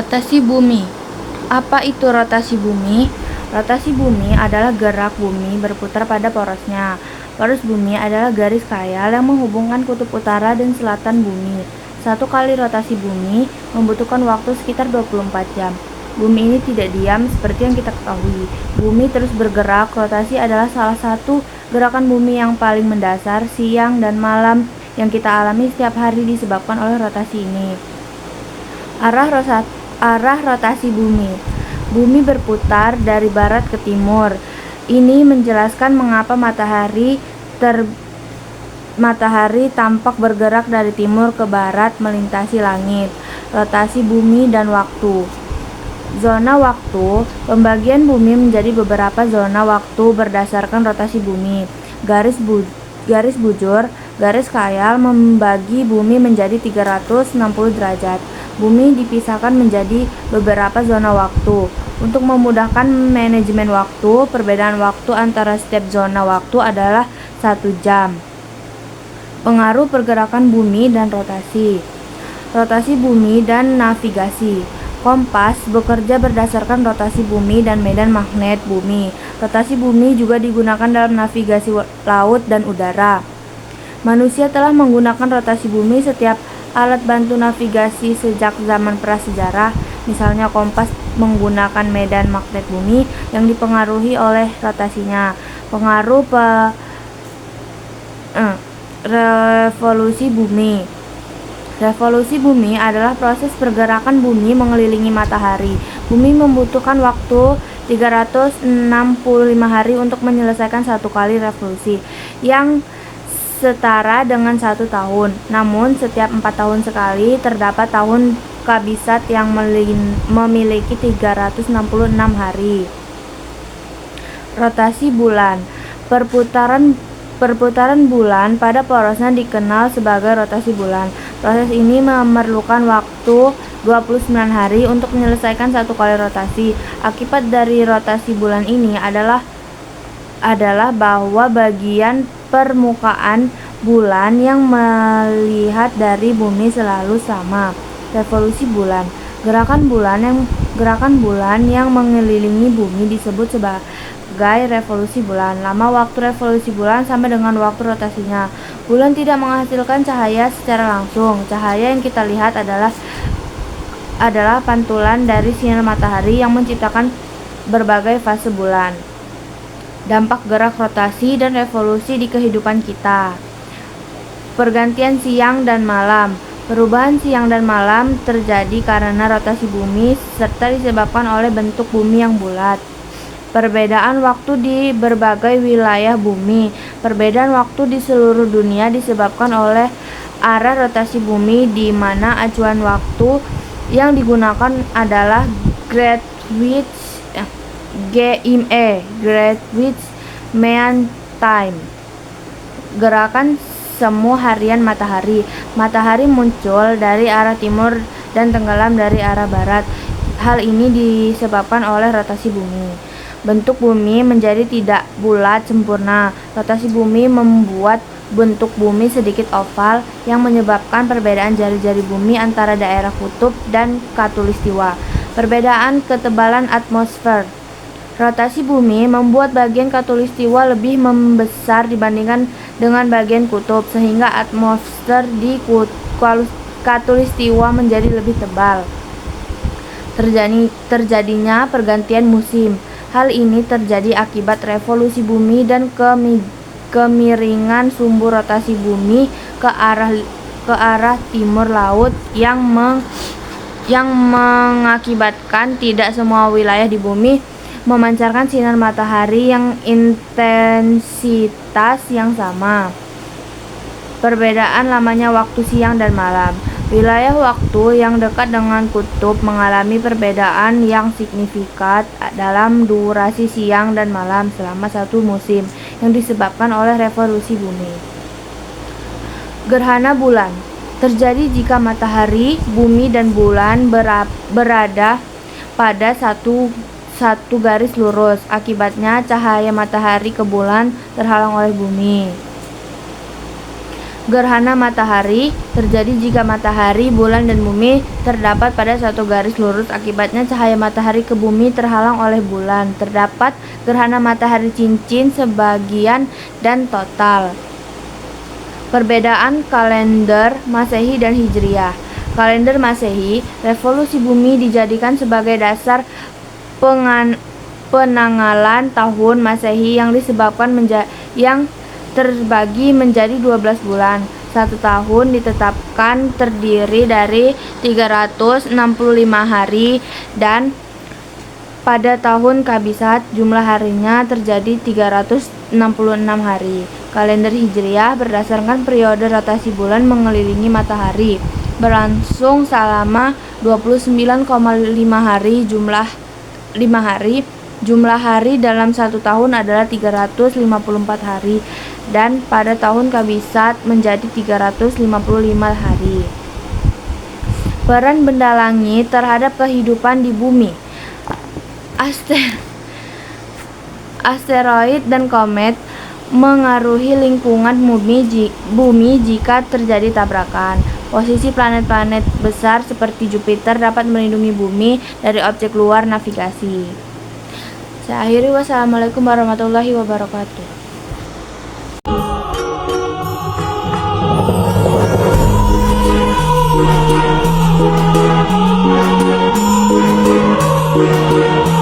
Rotasi bumi. Apa itu rotasi bumi? Rotasi bumi adalah gerak bumi berputar pada porosnya. Poros bumi adalah garis khayal yang menghubungkan kutub utara dan selatan bumi. Satu kali rotasi bumi membutuhkan waktu sekitar 24 jam. Bumi ini tidak diam seperti yang kita ketahui. Bumi terus bergerak. Rotasi adalah salah satu gerakan bumi yang paling mendasar. Siang dan malam yang kita alami setiap hari disebabkan oleh rotasi ini. Arah rotasi bumi. Bumi berputar dari barat ke timur. Ini menjelaskan mengapa matahari tampak bergerak dari timur ke barat melintasi langit. Rotasi bumi dan waktu. Zona waktu. Pembagian bumi menjadi beberapa zona waktu berdasarkan rotasi bumi. Garis bujur, garis khayal membagi bumi menjadi 360 derajat. Bumi dipisahkan menjadi beberapa zona waktu. Untuk memudahkan manajemen waktu, perbedaan waktu antara setiap zona waktu adalah 1 jam. Pengaruh pergerakan bumi dan rotasi. Rotasi bumi dan navigasi. Kompas bekerja berdasarkan rotasi bumi dan medan magnet bumi. Rotasi bumi juga digunakan dalam navigasi laut dan udara. Manusia telah menggunakan rotasi bumi setiap alat bantu navigasi sejak zaman prasejarah. Misalnya kompas menggunakan medan magnet bumi yang dipengaruhi oleh rotasinya. Pengaruh revolusi bumi. Revolusi bumi adalah proses pergerakan bumi mengelilingi matahari. Bumi membutuhkan waktu 365 hari untuk menyelesaikan satu kali revolusi, yang setara dengan 1 tahun. Namun setiap 4 tahun sekali terdapat tahun kabisat yang memiliki 366 hari. Rotasi bulan. Perputaran bulan pada porosnya dikenal sebagai rotasi bulan. Proses ini memerlukan waktu 29 hari untuk menyelesaikan satu kali rotasi. Akibat dari rotasi bulan ini adalah bahwa bagian permukaan bulan yang melihat dari bumi selalu sama. Revolusi bulan. Gerakan bulan yang mengelilingi bumi disebut sebagai revolusi bulan. Lama waktu revolusi bulan sama dengan waktu rotasinya. Bulan tidak menghasilkan cahaya secara langsung. Cahaya yang kita lihat adalah pantulan dari sinar matahari yang menciptakan berbagai fase bulan. Dampak gerak rotasi dan revolusi di kehidupan kita. Pergantian siang dan malam. Perubahan siang dan malam terjadi karena rotasi bumi serta disebabkan oleh bentuk bumi yang bulat. Perbedaan waktu di berbagai wilayah bumi. Perbedaan waktu di seluruh dunia disebabkan oleh arah rotasi bumi, di mana acuan waktu yang digunakan adalah Greenwich Mean Time. Gerakan semu harian matahari. Matahari muncul dari arah timur dan tenggelam dari arah barat. Hal ini disebabkan oleh rotasi bumi. Bentuk bumi menjadi tidak bulat sempurna. Rotasi bumi membuat bentuk bumi sedikit oval yang menyebabkan perbedaan jari-jari bumi antara daerah kutub dan khatulistiwa. Perbedaan ketebalan atmosfer. Rotasi bumi membuat bagian khatulistiwa lebih membesar dibandingkan dengan bagian kutub, sehingga atmosfer di khatulistiwa menjadi lebih tebal. Terjadinya pergantian musim. Hal ini terjadi akibat revolusi bumi dan kemiringan sumbu rotasi bumi ke arah timur laut yang mengakibatkan tidak semua wilayah di bumi memancarkan sinar matahari yang intensitas yang sama. Perbedaan lamanya waktu siang dan malam. Wilayah waktu yang dekat dengan kutub mengalami perbedaan yang signifikan dalam durasi siang dan malam selama satu musim yang disebabkan oleh revolusi bumi. Gerhana bulan terjadi jika matahari, bumi, dan bulan berada pada satu garis lurus. Akibatnya cahaya matahari ke bulan terhalang oleh bumi. Gerhana matahari terjadi jika matahari, bulan, dan bumi terdapat pada satu garis lurus. Akibatnya cahaya matahari ke bumi terhalang oleh bulan. Terdapat gerhana matahari cincin, sebagian, dan total. Perbedaan kalender Masehi dan Hijriah. Kalender Masehi, revolusi bumi dijadikan sebagai dasar penanggalan tahun Masehi yang disebabkan yang terbagi menjadi 12 bulan. Satu tahun ditetapkan terdiri dari 365 hari, dan pada tahun Kabisat jumlah harinya terjadi 366 hari. Kalender Hijriah berdasarkan periode rotasi bulan mengelilingi matahari, berlangsung selama 29,5 hari. Jumlah hari dalam satu tahun adalah 354 hari, dan pada tahun Kabisat menjadi 355 hari. Peran benda langit terhadap kehidupan di bumi. Asteroid dan komet mengaruhi lingkungan bumi jika terjadi tabrakan. Posisi planet-planet besar seperti Jupiter dapat melindungi bumi dari objek luar navigasi. Saya akhiri, wassalamualaikum warahmatullahi wabarakatuh.